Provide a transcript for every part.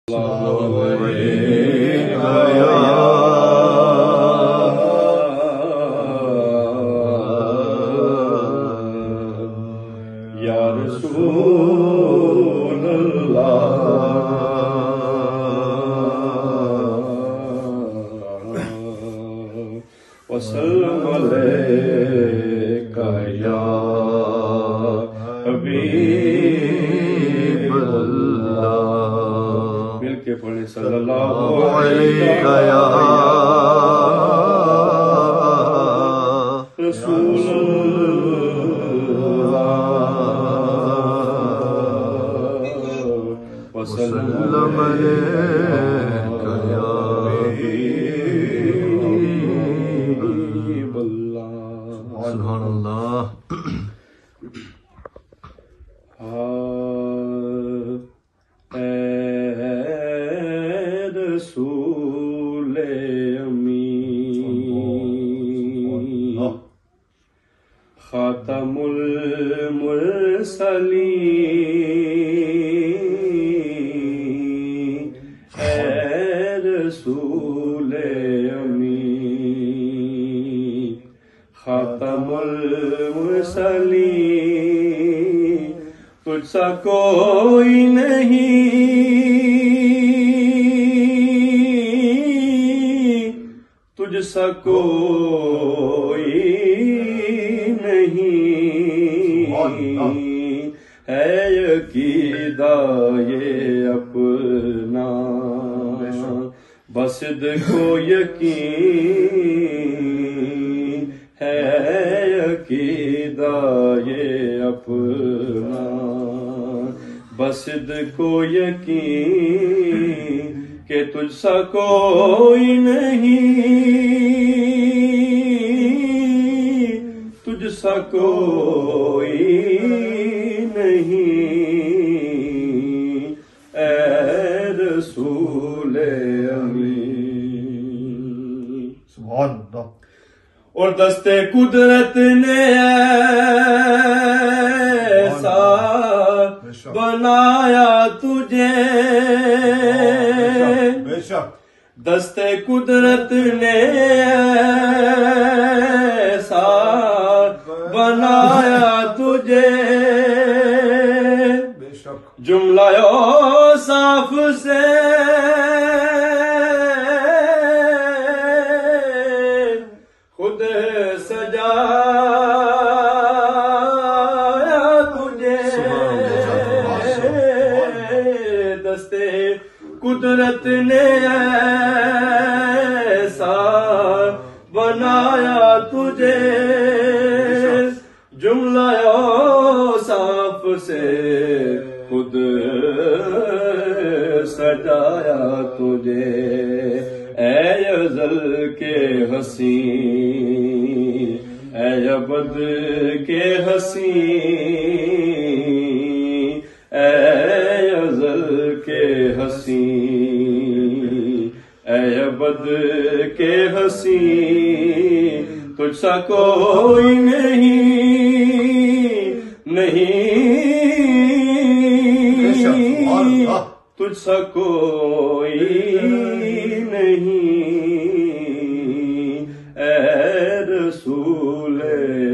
या रसूल अल्लाह वसल्लम अलैका या हबीब अल्लाह। मिलके पढ़े सल्लल्लाहु अलैका या रसूल वसल्लम अलैका या हबीब अल्लाह। सुभान अल्लाह। रसूल अमीन खातमुल मुरसलीन रसूल अमीन खातमुल मुरसलीन तुझसा कोई नहीं तुझसा कोई नहीं है यकीदा ये अपना बस को यकीन है यकीदा ये अपना बस को यकीन के तुझसा कोई नहीं तुझसा कोई नहीं ऐ रसूल अमीन। सुभान अल्लाह। और दस्ते कुदरत ने ऐसा बनाया तुझे दस्ते कुदरत ने ऐसा बनाया तुझे जुमला साफ से खुद सजाया तुझे दस्ते कुदरत ने ऐसा बनाया तुझे जुमला साफ से खुद सजाया तुझे ऐ अज़ल के हसी ऐ अबद के हसी ऐ अज़ल के हसी ऐ अबद के हसी तुझसा कोई नहीं तुझसा कोई नहीं ऐ रसूल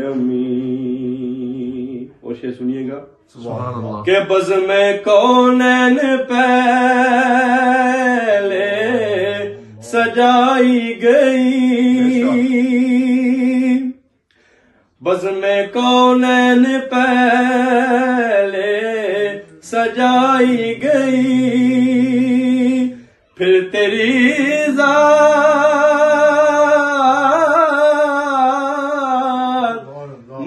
अमीन। और शेर सुनिएगा के बज़ में कौनैन पहले सजाई गई बज़ में कौनैन पहले सजाई गई फिर तेरी ज़ात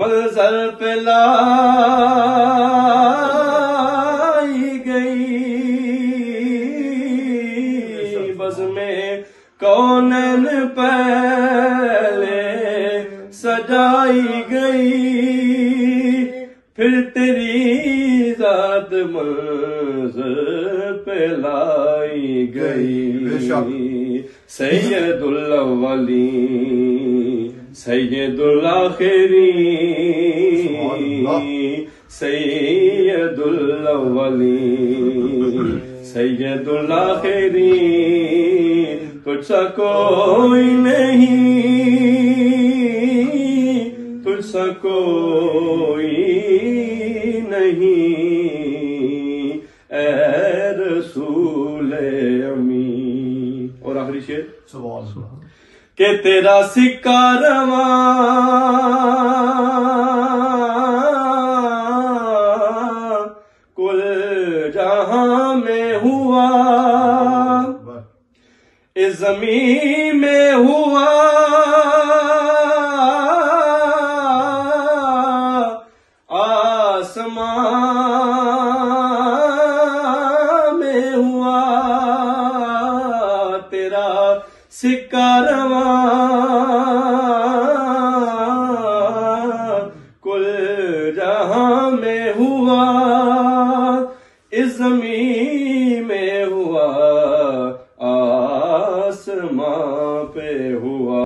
मंज़र पे लाई गई बज़ में कौनैन पहले सजाई गई फिर तेरी ज़ात मंज़र पे लाई गई सैयदुल अव्वलीन सैयदुल आखिरीन सैयदुल अव्वलीन सैयदुल आखिरीन तुझसा कोई नहीं, तुझसा कोई नहीं, ए रसूल अमीन। और आखिरी शेर के तेरा सिक्का रवा कुल जहां में हुआ, इस ज़मीन में हुआ, आसमां में हुआ, तेरा सिक्का रवा कुल जहां में हुआ, इस ज़मीन में हुआ, आसमां पे हुआ।